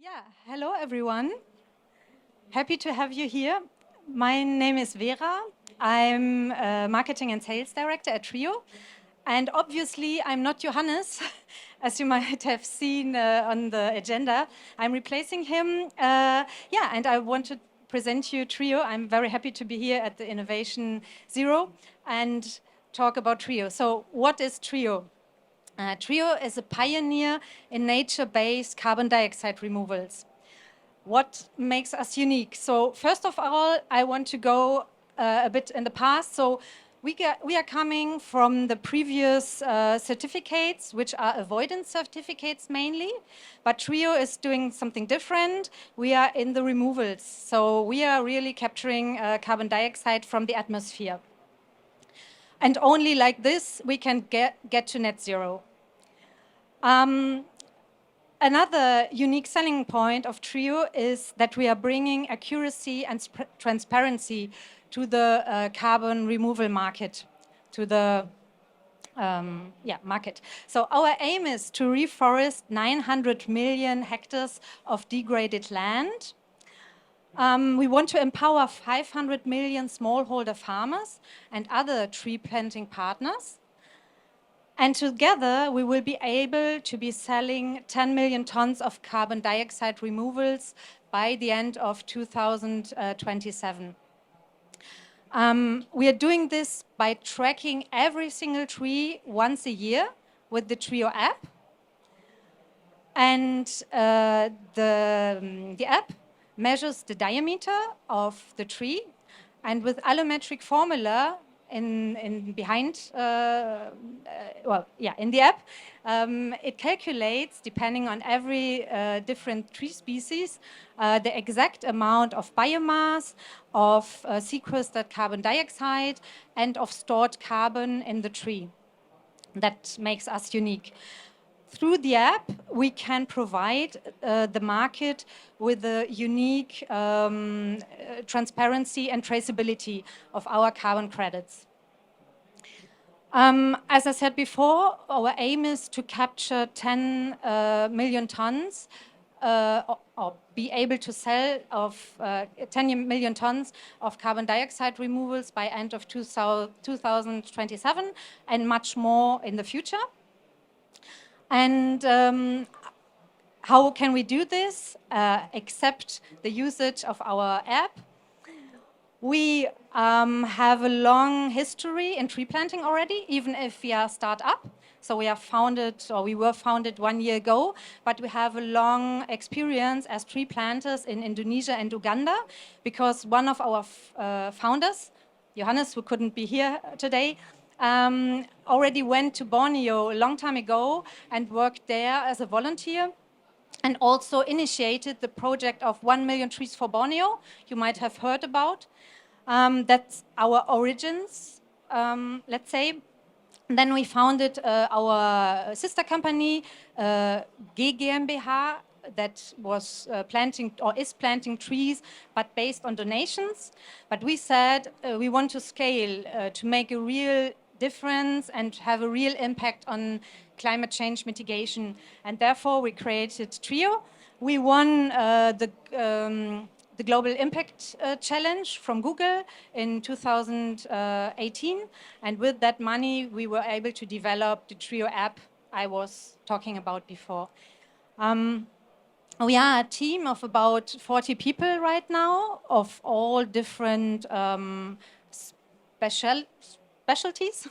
Yeah, hello everyone. Happy to have you here. My name is Vera. I'm a marketing and sales director at TREEO. And obviously, I'm not Johannes, as you might have seen on the agenda. I'm replacing him. Yeah, and I want to present you TREEO. I'm very happy to be here at the Innovation Zero and talk about TREEO. So, what is TREEO? TREEO is a pioneer in nature-based carbon dioxide removals. What makes us unique? So first of all, I want to go a bit in the past. So we are coming from the previous certificates, which are avoidance certificates mainly, but TREEO is doing something different. We are in the removals. So we are really capturing carbon dioxide from the atmosphere. And only like this, we can get to net zero. Another unique selling point of TREEO is that we are bringing accuracy and transparency to the carbon removal market, to the market. So our aim is to reforest 900 million hectares of degraded land. We want to empower 500 million smallholder farmers and other tree planting partners. And together, we will be able to be selling 10 million tons of carbon dioxide removals by the end of 2027. We are doing this by tracking every single tree once a year with the TREEO app. And the app measures the diameter of the tree. And with allometric formula, in the app, it calculates, depending on every different tree species, the exact amount of biomass, of sequestered carbon dioxide, and of stored carbon in the tree. That makes us unique. Through the app, we can provide the market with a unique transparency and traceability of our carbon credits. As I said before, our aim is to capture 10 million tons or be able to sell of 10 million tons of carbon dioxide removals by end of 2027 and much more in the future. And how can we do this except the usage of our app? We have a long history in tree planting already, even if we are a startup. So we were founded 1 year ago, but we have a long experience as tree planters in Indonesia and Uganda, because one of our founders, Johannes, who couldn't be here today, already went to Borneo a long time ago and worked there as a volunteer, and also initiated the project of 1 million trees for Borneo, you might have heard about. That's our origins, let's say. Then we founded our sister company, G GmbH, that was planting or is planting trees, but based on donations. But we said we want to scale to make a real difference and have a real impact on climate change mitigation. And therefore, we created TREEO. We won the Global Impact Challenge from Google in 2018. And with that money, we were able to develop the TREEO app I was talking about before. We are a team of about 40 people right now, of all different specialties.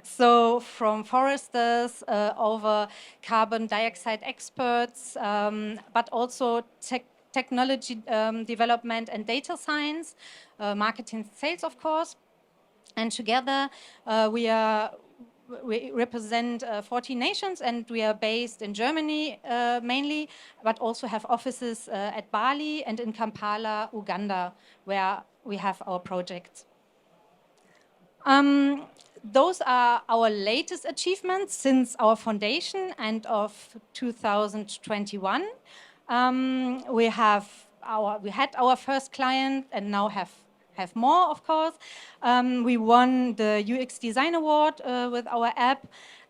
So from foresters over carbon dioxide experts, but also technology development and data science, marketing, sales, of course. And together we represent 40 nations, and we are based in Germany mainly, but also have offices at Bali and in Kampala, Uganda, where we have our projects. Those are our latest achievements since our foundation, end of 2021. We had our first client and now have more, of course. We won the UX Design Award with our app,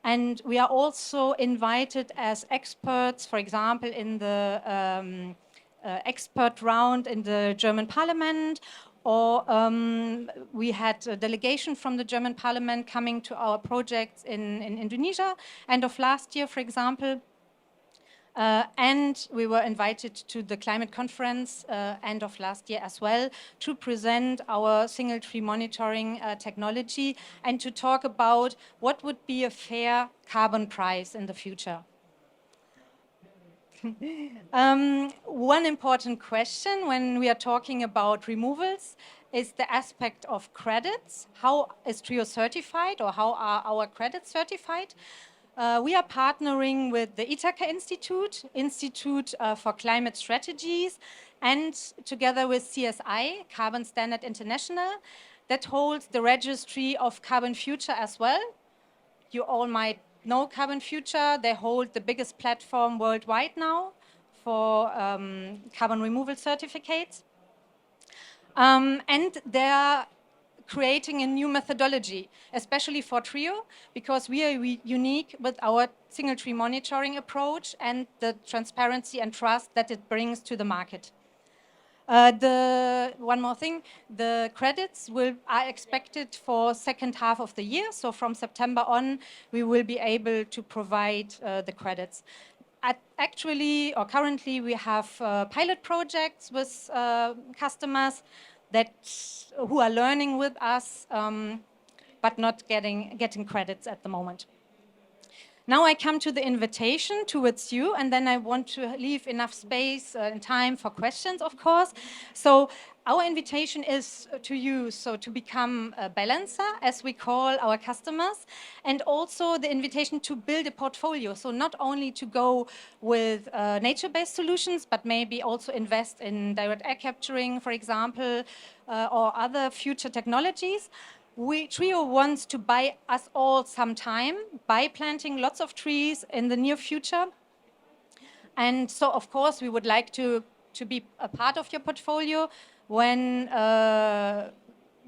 And we are also invited as experts, for example, in the expert round in the German parliament, or we had a delegation from the German parliament coming to our projects in Indonesia, end of last year, for example. And we were invited to the climate conference end of last year as well to present our single tree monitoring technology and to talk about what would be a fair carbon price in the future. One important question when we are talking about removals is the aspect of credits. How is TREEO certified, or how are our credits certified? We are partnering with the Ithaca Institute for Climate Strategies, and together with CSI, Carbon Standard International, that holds the registry of Carbon Future as well. You all might know Carbon Future. They hold the biggest platform worldwide now for carbon removal certificates. And they are creating a new methodology, especially for TREEO, because we are unique with our single tree monitoring approach and the transparency and trust that it brings to the market. One more thing, the credits are expected for second half of the year. So from September on, we will be able to provide the credits. Currently, we have pilot projects with customers who are learning with us, but not getting credits at the moment. Now I come to the invitation towards you, and then I want to leave enough space and time for questions, of course. So our invitation is to you, so to become a balancer, as we call our customers, and also the invitation to build a portfolio. So not only to go with nature-based solutions, but maybe also invest in direct air capturing, for example, or other future technologies. TREEO wants to buy us all some time by planting lots of trees in the near future. And so, of course, we would like to be a part of your portfolio when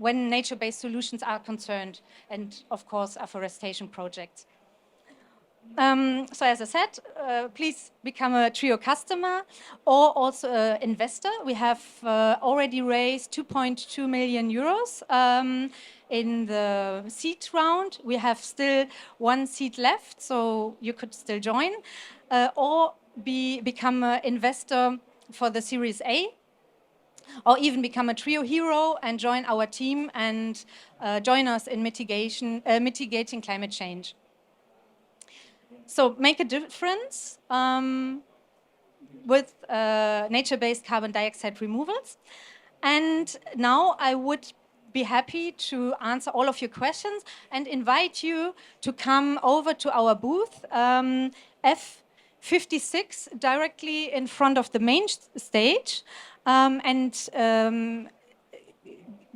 nature-based solutions are concerned, and, of course, afforestation projects. So as I said, please become a TREEO customer or also an investor. We have already raised 2.2 million euros in the seed round. We have still one seat left, so you could still join, or become an investor for the Series A, or even become a TREEO hero and join our team and join us in mitigating climate change. So make a difference with nature-based carbon dioxide removals. And now I would be happy to answer all of your questions and invite you to come over to our booth, F56, directly in front of the main stage, and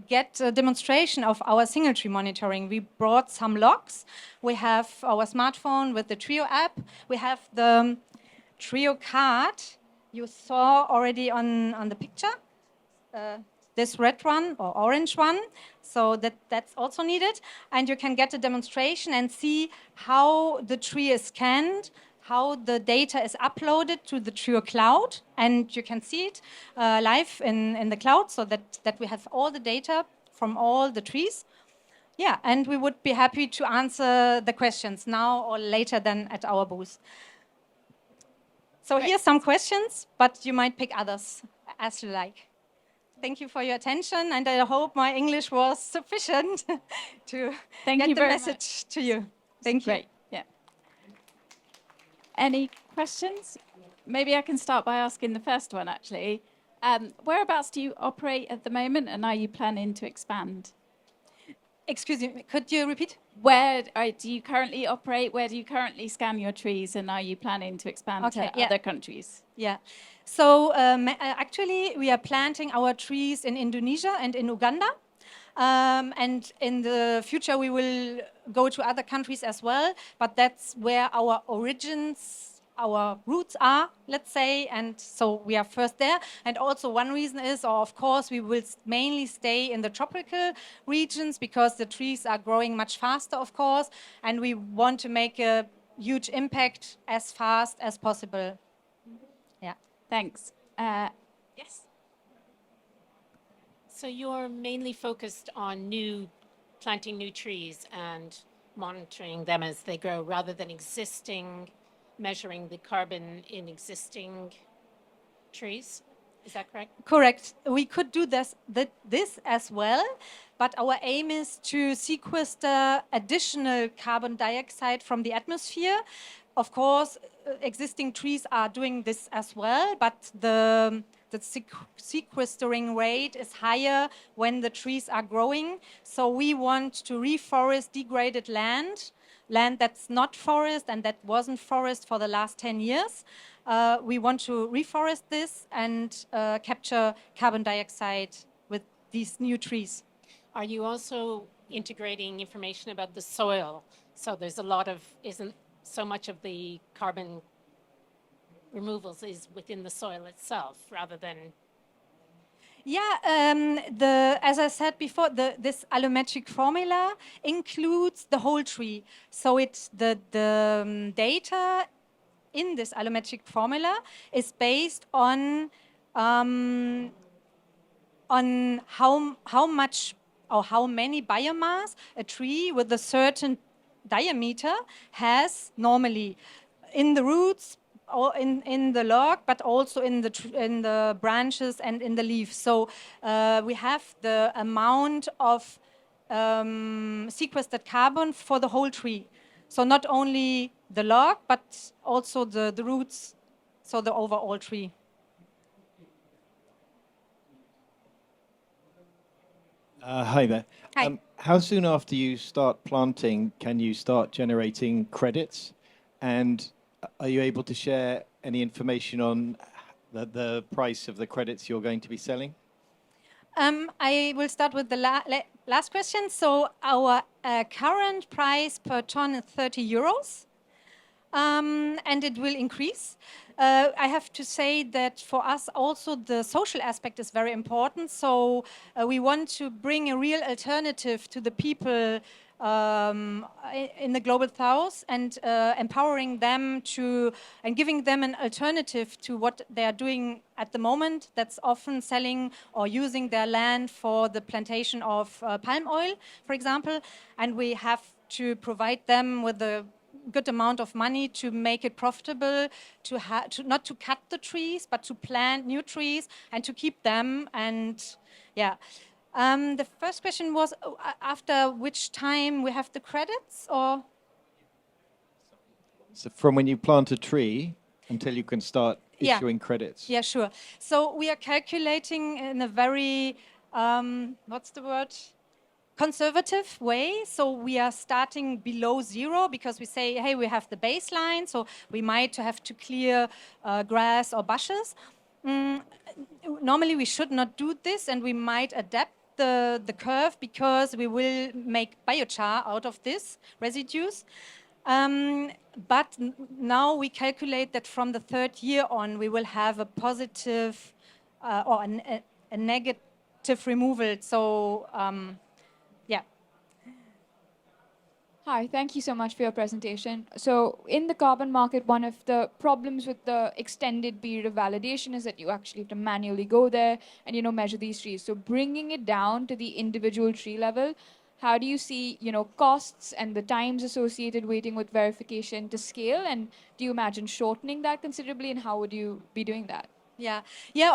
get a demonstration of our single tree monitoring. We brought some logs. We have our smartphone with the TREEO app. We have the TREEO card you saw already on the picture. This red one or orange one, so that's also needed. And you can get a demonstration and see how the tree is scanned, how the data is uploaded to the TREEO cloud, and you can see it live in the cloud, so that we have all the data from all the trees. Yeah, and we would be happy to answer the questions now or later than at our booth. So here's some questions, but you might pick others as you like. Thank you for your attention, and I hope my English was sufficient to get the message to you. Thank you. Great. Yeah. Any questions? Maybe I can start by asking the first one, actually. Whereabouts do you operate at the moment, and are you planning to expand? Excuse me, could you repeat? Where do you currently operate? Where do you currently scan your trees, and are you planning to expand to other countries? Yeah. So actually, we are planting our trees in Indonesia and in Uganda. And in the future, we will go to other countries as well. But that's where our origins our roots are, let's say, and so we are first there. And also one reason is, or of course, we will mainly stay in the tropical regions because the trees are growing much faster, of course, and we want to make a huge impact as fast as possible. Yeah. Thanks. Yes. So you're mainly focused on planting new trees and monitoring them as they grow rather than measuring the carbon in existing trees. Is that correct? Correct. We could do this as well, but our aim is to sequester additional carbon dioxide from the atmosphere. Of course, existing trees are doing this as well, but the sequestering rate is higher when the trees are growing. So we want to reforest degraded land that's not forest and that wasn't forest for the last 10 years. We want to reforest this and capture carbon dioxide with these new trees. Are you also integrating information about the soil? So isn't so much of the carbon removals is within the soil itself rather than... Yeah, as I said before, this allometric formula includes the whole tree. So the data in this allometric formula is based on how much or how many biomass a tree with a certain diameter has normally in the roots or in the log, but also in the branches and in the leaves. So we have the amount of sequestered carbon for the whole tree. So not only the log, but also the roots, so the overall tree. Hi there. Hi. How soon after you start planting can you start generating credits? And are you able to share any information on the price of the credits you're going to be selling? I will start with the last question. So our current price per ton is 30 euros. And it will increase. I have to say that for us also the social aspect is very important. So we want to bring a real alternative to the people in the global south and empowering them and giving them an alternative to what they are doing at the moment. That's often selling or using their land for the plantation of palm oil, for example. And we have to provide them with a good amount of money to make it profitable, to not to cut the trees, but to plant new trees and to keep them. And yeah, the first question was after which time we have the credits, or? So from when you plant a tree until you can start issuing credits? Yeah, sure. So we are calculating in a very, what's the word? Conservative way. So we are starting below zero because we say, hey, we have the baseline, so we might have to clear grass or bushes. Normally we should not do this, and we might adapt the curve because we will make biochar out of this residues. But now we calculate that from the third year on, we will have a positive or a negative removal. So yeah. Hi, thank you so much for your presentation. So in the carbon market, one of the problems with the extended period of validation is that you actually have to manually go there and, measure these trees. So bringing it down to the individual tree level, how do you see, costs and the times associated waiting with verification to scale? And do you imagine shortening that considerably, and how would you be doing that? Yeah,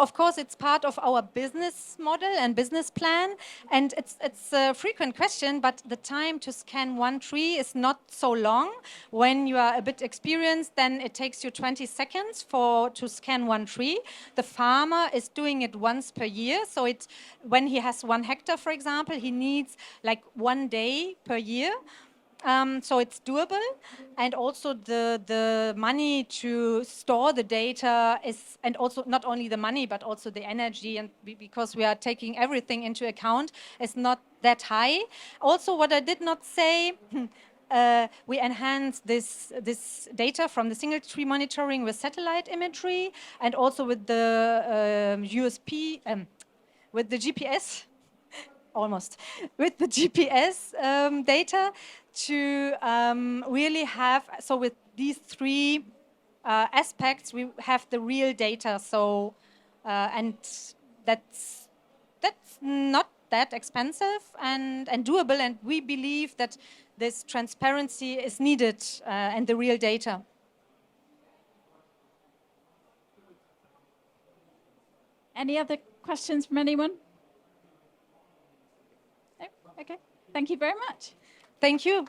of course, it's part of our business model and business plan. And it's a frequent question, but the time to scan one tree is not so long. When you are a bit experienced, then it takes you 20 seconds to scan one tree. The farmer is doing it once per year. So when he has 1 hectare, for example, he needs like 1 day per year. So it's doable, and also the money to store the data is, and also not only the money but also the energy, and because we are taking everything into account, is not that high. Also, what I did not say, we enhance this data from the single tree monitoring with satellite imagery and also with the with the GPS, almost, with the GPS data to really have, so with these three aspects, we have the real data. So, and that's not that expensive and doable. And we believe that this transparency is needed and the real data. Any other questions from anyone? No? Okay. Thank you very much. Thank you.